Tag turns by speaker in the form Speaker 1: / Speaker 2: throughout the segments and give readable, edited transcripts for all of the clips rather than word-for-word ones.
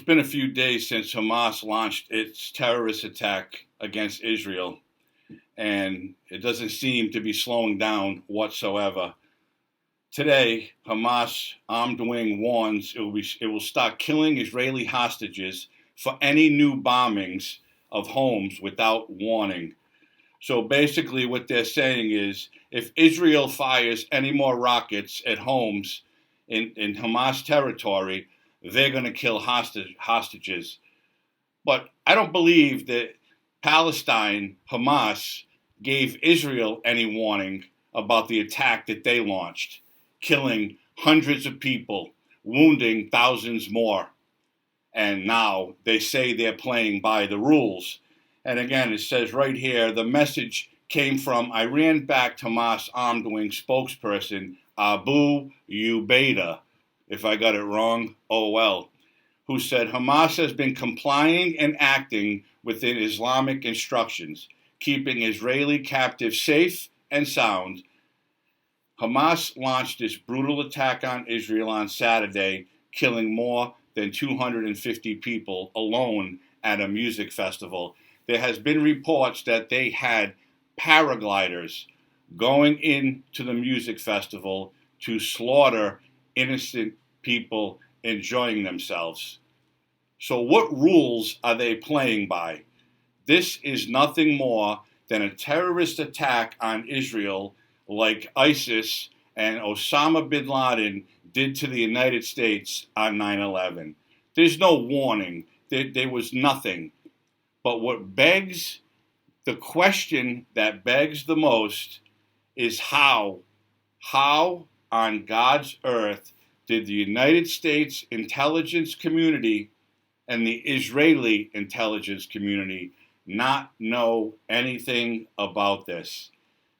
Speaker 1: been a few days since Hamas launched its terrorist attack against Israel, and it doesn't seem to be slowing down whatsoever. Today, Hamas armed wing warns it will start killing Israeli hostages for any new bombings of homes without warning. So basically what they're saying is if Israel fires any more rockets at homes in Hamas territory, they're going to kill hostages. But I don't believe that Palestine, Hamas, gave Israel any warning about the attack that they launched, killing hundreds of people, wounding thousands more. And now they say they're playing by the rules. And again, it says right here, the message came from Iran-backed Hamas armed wing spokesperson Abu Ubaidah, if I got it wrong, oh well, who said Hamas has been complying and acting within Islamic instructions, keeping Israeli captives safe and sound. Hamas launched this brutal attack on Israel on Saturday, killing more than 250 people alone at a music festival. There has been reports that they had paragliders going into the music festival to slaughter innocent people enjoying themselves. So what rules are they playing by? This is nothing more than a terrorist attack on Israel like ISIS and Osama bin Laden did to the United States on 9/11. There's no warning. There was nothing. But what begs, the question that begs the most is how on God's earth did the United States intelligence community and the Israeli intelligence community not know anything about this?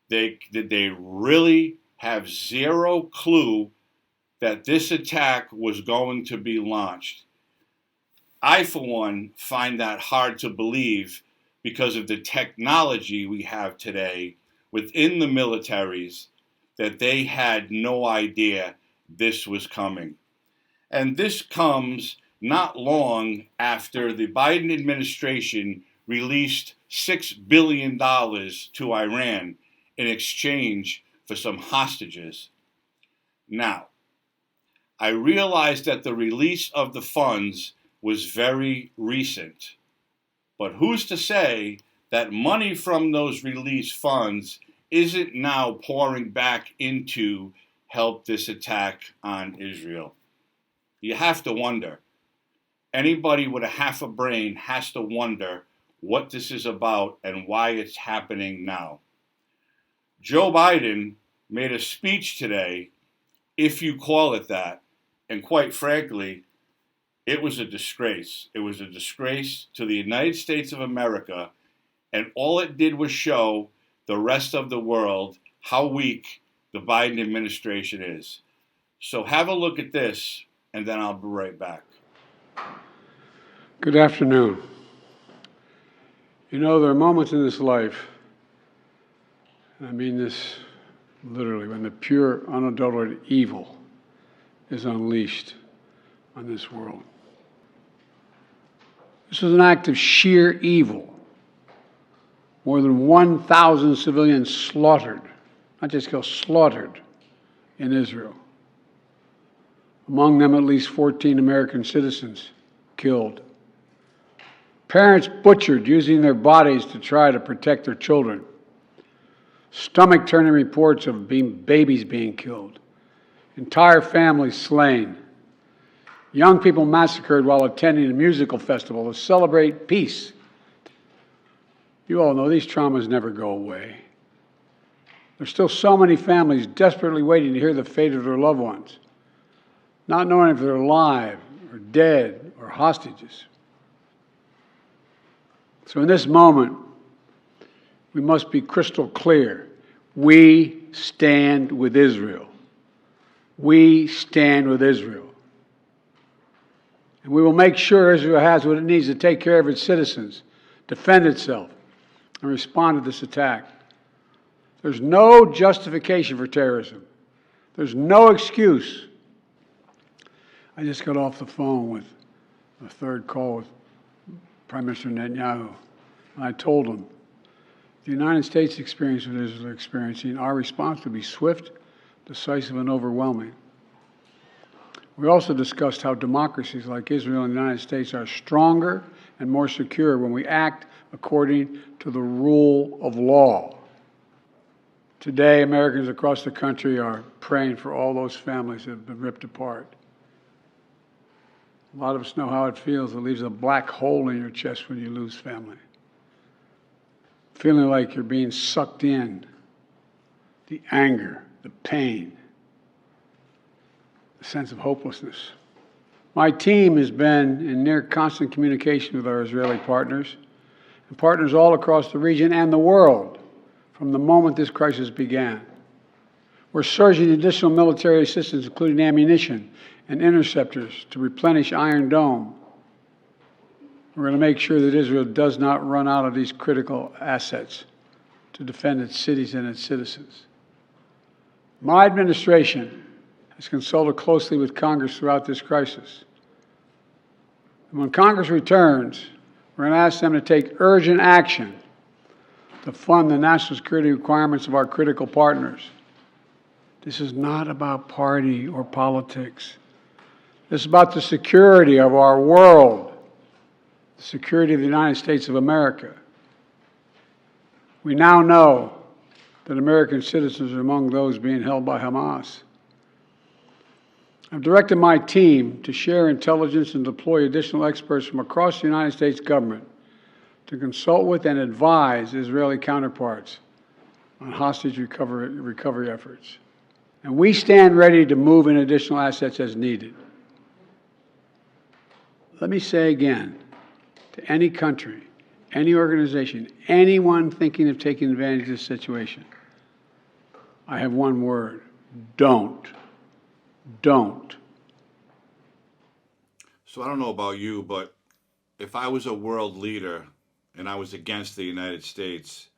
Speaker 1: Did they really have zero clue that this attack was going to be launched? I, for one, find that hard to believe because of the technology we have today within the militaries, that they had no idea this was coming. And this comes not long after the Biden administration released $6 billion to Iran in exchange for some hostages. Now, I realize that the release of the funds was very recent, but who's to say that money from those released funds isn't now pouring back into help this attack on Israel? You have to wonder. Anybody with a half a brain has to wonder what this is about and why it's happening now. Joe Biden made a speech today, if you call it that, and quite frankly, it was a disgrace. It was a disgrace to the United States of America, and all it did was show the rest of the world how weak the Biden administration is. So have a look at this, and then I'll be right back.
Speaker 2: Good afternoon. You know, there are moments in this life, and I mean this literally, when the pure, unadulterated evil is unleashed on this world. This was an act of sheer evil. More than 1,000 civilians slaughtered, not just killed, slaughtered in Israel. Among them, at least 14 American citizens killed. Parents butchered using their bodies to try to protect their children. Stomach-turning reports of babies being killed. Entire families slain. Young people massacred while attending a musical festival to celebrate peace. You all know these traumas never go away. There's still so many families desperately waiting to hear the fate of their loved ones, not knowing if they're alive or dead or hostages. So in this moment, we must be crystal clear. We stand with Israel. We stand with Israel. And we will make sure Israel has what it needs to take care of its citizens, defend itself, and respond to this attack. There's no justification for terrorism. There's no excuse. I just got off the phone with a third call with Prime Minister Netanyahu. And I told him, the United States experience what Israel is experiencing, our response would be swift, decisive, and overwhelming. We also discussed how democracies like Israel and the United States are stronger and more secure when we act according to the rule of law. Today, Americans across the country are praying for all those families that have been ripped apart. A lot of us know how it feels. It leaves a black hole in your chest when you lose family. Feeling like you're being sucked in. The anger, the pain, the sense of hopelessness. My team has been in near constant communication with our Israeli partners and partners all across the region and the world from the moment this crisis began. We're surging additional military assistance, including ammunition and interceptors, to replenish Iron Dome. We're going to make sure that Israel does not run out of these critical assets to defend its cities and its citizens. My administration has consulted closely with Congress throughout this crisis. And when Congress returns, we're going to ask them to take urgent action to fund the national security requirements of our critical partners. This is not about party or politics. This is about the security of our world, the security of the United States of America. We now know that American citizens are among those being held by Hamas. I've directed my team to share intelligence and deploy additional experts from across the United States government to consult with and advise Israeli counterparts on hostage recovery efforts. And we stand ready to move in additional assets as needed. Let me say again, to any country, any organization, anyone thinking of taking advantage of this situation, I have one word: don't. Don't.
Speaker 1: So I don't know about you, but if I was a world leader and I was against the United States,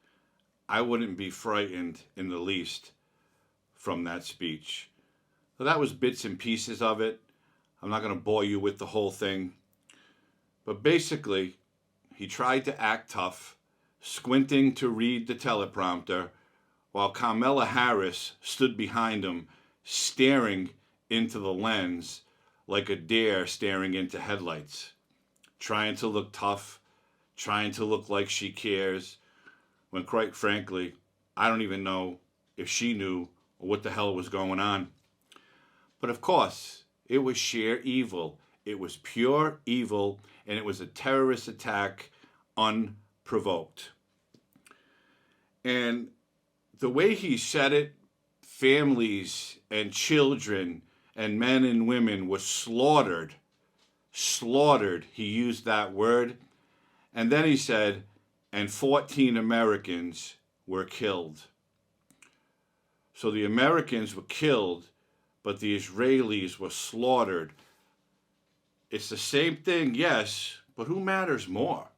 Speaker 1: I wouldn't be frightened in the least from that speech. So that was bits and pieces of it. I'm not going to bore you with the whole thing. But basically, he tried to act tough, squinting to read the teleprompter, while Kamala Harris stood behind him, staring into the lens like a deer staring into headlights, trying to look tough, trying to look like she cares, when quite frankly, I don't even know if she knew what the hell was going on. But of course, it was sheer evil. It was pure evil, and it was a terrorist attack unprovoked. And the way he said it, families and children and men and women were slaughtered. Slaughtered, he used that word. And then he said, and 14 Americans were killed. So the Americans were killed, but the Israelis were slaughtered. It's the same thing, yes, but who matters more?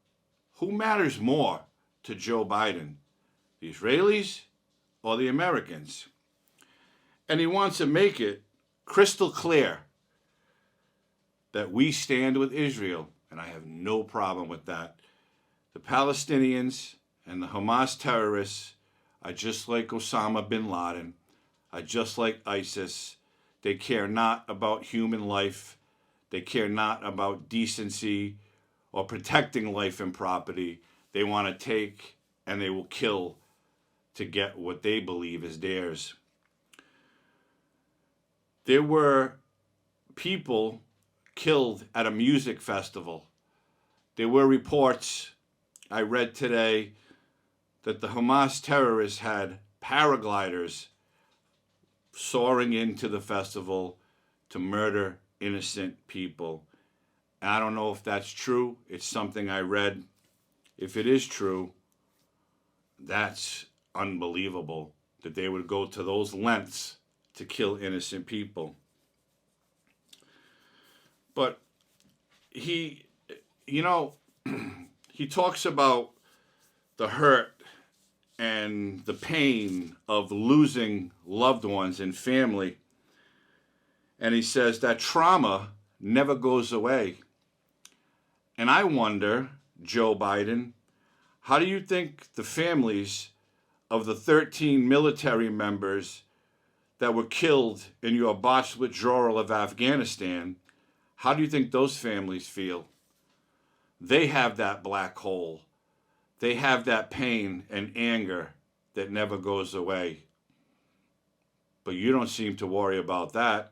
Speaker 1: Who matters more to Joe Biden? The Israelis or the Americans? And he wants to make it crystal clear that we stand with Israel, and I have no problem with that. The Palestinians and the Hamas terrorists are just like Osama bin Laden, are just like ISIS. They care not about human life. They care not about decency or protecting life and property. They want to take and they will kill to get what they believe is theirs. There were people killed at a music festival. There were reports I read today that the Hamas terrorists had paragliders soaring into the festival to murder innocent people. And I don't know if that's true. It's something I read. If it is true, that's unbelievable that they would go to those lengths to kill innocent people. But he talks about the hurt and the pain of losing loved ones and family. And he says that trauma never goes away. And I wonder, Joe Biden, how do you think the families of the 13 military members that were killed in your botched withdrawal of Afghanistan, how do you think those families feel? They have that black hole. They have that pain and anger that never goes away. But you don't seem to worry about that.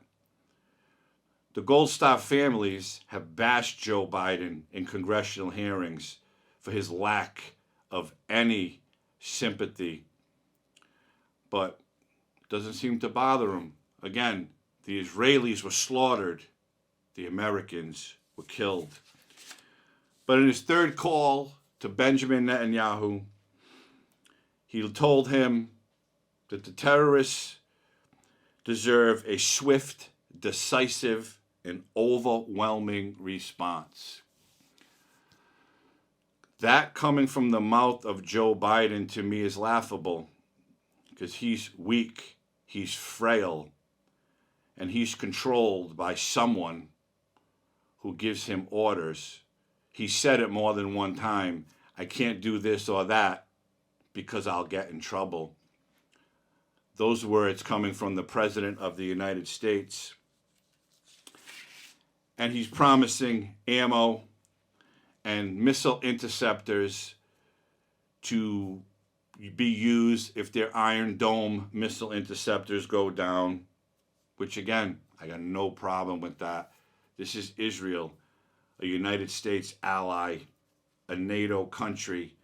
Speaker 1: The Gold Star families have bashed Joe Biden in congressional hearings for his lack of any sympathy. But it doesn't seem to bother him. Again, the Israelis were slaughtered. The Americans were killed. But in his third call to Benjamin Netanyahu, he told him that the terrorists deserve a swift, decisive, and overwhelming response. That coming from the mouth of Joe Biden to me is laughable, because he's weak, he's frail, and he's controlled by someone who gives him orders. He said it more than one time, I can't do this or that because I'll get in trouble. Those words coming from the President of the United States. And he's promising ammo and missile interceptors to be used if their Iron Dome missile interceptors go down, which again, I got no problem with that. This is Israel, a United States ally, a NATO country.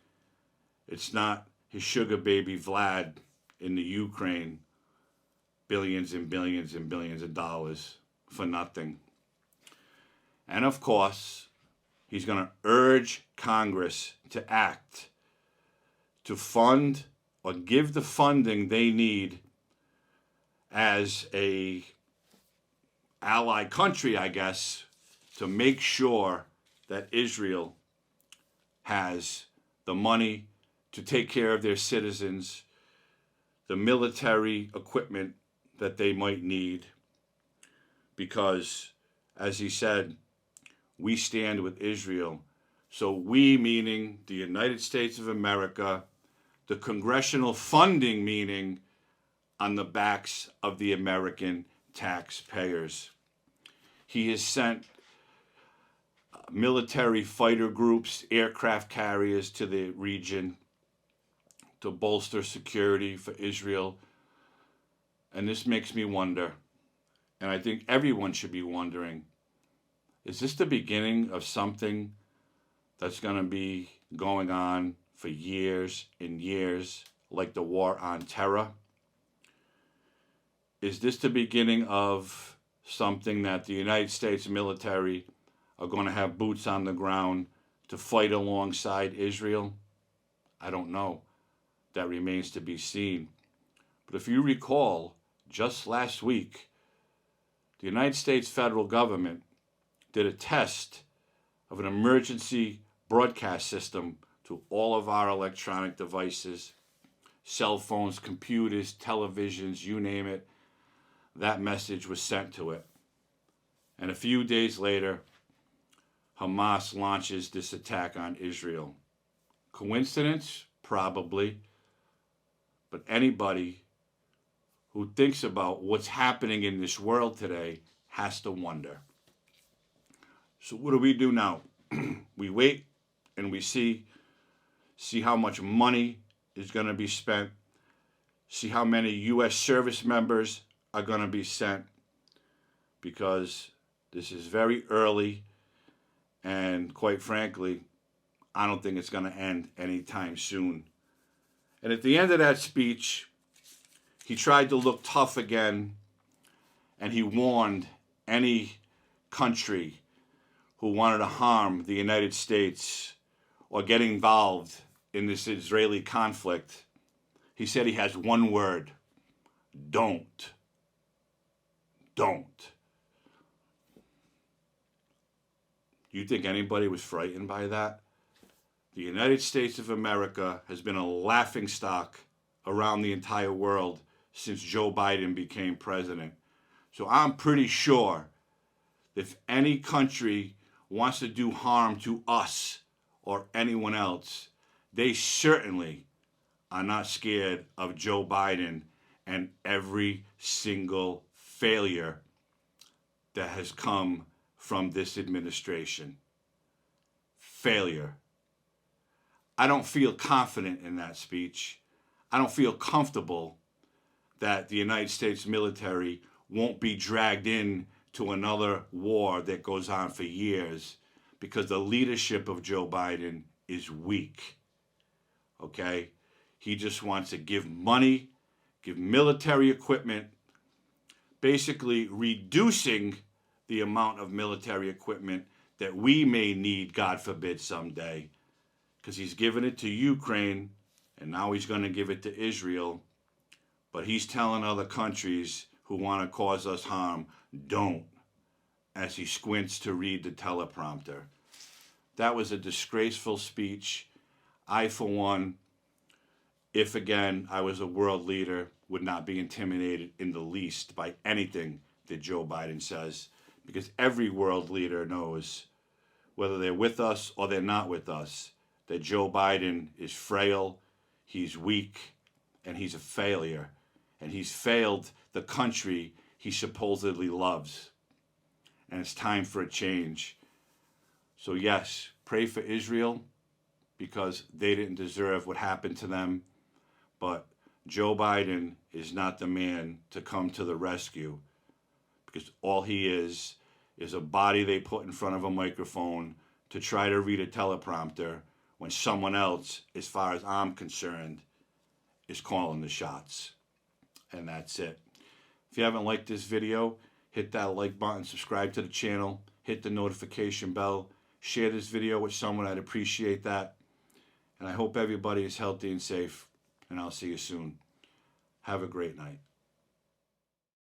Speaker 1: It's not his sugar baby Vlad in the Ukraine, billions and billions and billions of dollars for nothing. And of course, he's going to urge Congress to act to fund or give the funding they need as a ally country, I guess, to make sure that Israel has the money to take care of their citizens, the military equipment that they might need, because, as he said, we stand with Israel. So we, meaning the United States of America, the congressional funding, meaning on the backs of the American taxpayers. He has sent military fighter groups, aircraft carriers to the region to bolster security for Israel. And this makes me wonder, and I think everyone should be wondering, is this the beginning of something that's going to be going on for years and years, like the war on terror? Is this the beginning of something that the United States military are going to have boots on the ground to fight alongside Israel? I don't know. That remains to be seen. But if you recall, just last week, the United States federal government did a test of an emergency broadcast system to all of our electronic devices, cell phones, computers, televisions, you name it. That message was sent to it. And a few days later, Hamas launches this attack on Israel. Coincidence? Probably. But anybody who thinks about what's happening in this world today has to wonder. So what do we do now? We wait and we see how much money is going to be spent, see how many U.S. service members are going to be sent, because this is very early, and quite frankly, I don't think it's going to end anytime soon. And at the end of that speech, he tried to look tough again, and he warned any country who wanted to harm the United States or get involved in this Israeli conflict. He said he has one word: don't. Don't. You think anybody was frightened by that? The United States of America has been a laughingstock around the entire world since Joe Biden became president. So I'm pretty sure if any country wants to do harm to us or anyone else, they certainly are not scared of Joe Biden and every single failure that has come from this administration. Failure. I don't feel confident in that speech. I don't feel comfortable that the United States military won't be dragged in to another war that goes on for years because the leadership of Joe Biden is weak. Okay? He just wants to give money, give military equipment, basically reducing the amount of military equipment that we may need, God forbid, someday, because he's given it to Ukraine, and now he's going to give it to Israel. But he's telling other countries who want to cause us harm, don't, as he squints to read the teleprompter. That was a disgraceful speech. I, for one, if again I was a world leader, would not be intimidated in the least by anything that Joe Biden says, because every world leader knows, whether they're with us or they're not with us, that Joe Biden is frail, he's weak, and he's a failure. And he's failed the country he supposedly loves. And it's time for a change. So yes, pray for Israel, because they didn't deserve what happened to them. But Joe Biden is not the man to come to the rescue, because all he is a body they put in front of a microphone to try to read a teleprompter when someone else, as far as I'm concerned, is calling the shots. And that's it. If you haven't liked this video, hit that like button, subscribe to the channel, hit the notification bell, share this video with someone. I'd appreciate that. And I hope everybody is healthy and safe, and I'll see you soon. Have a great night.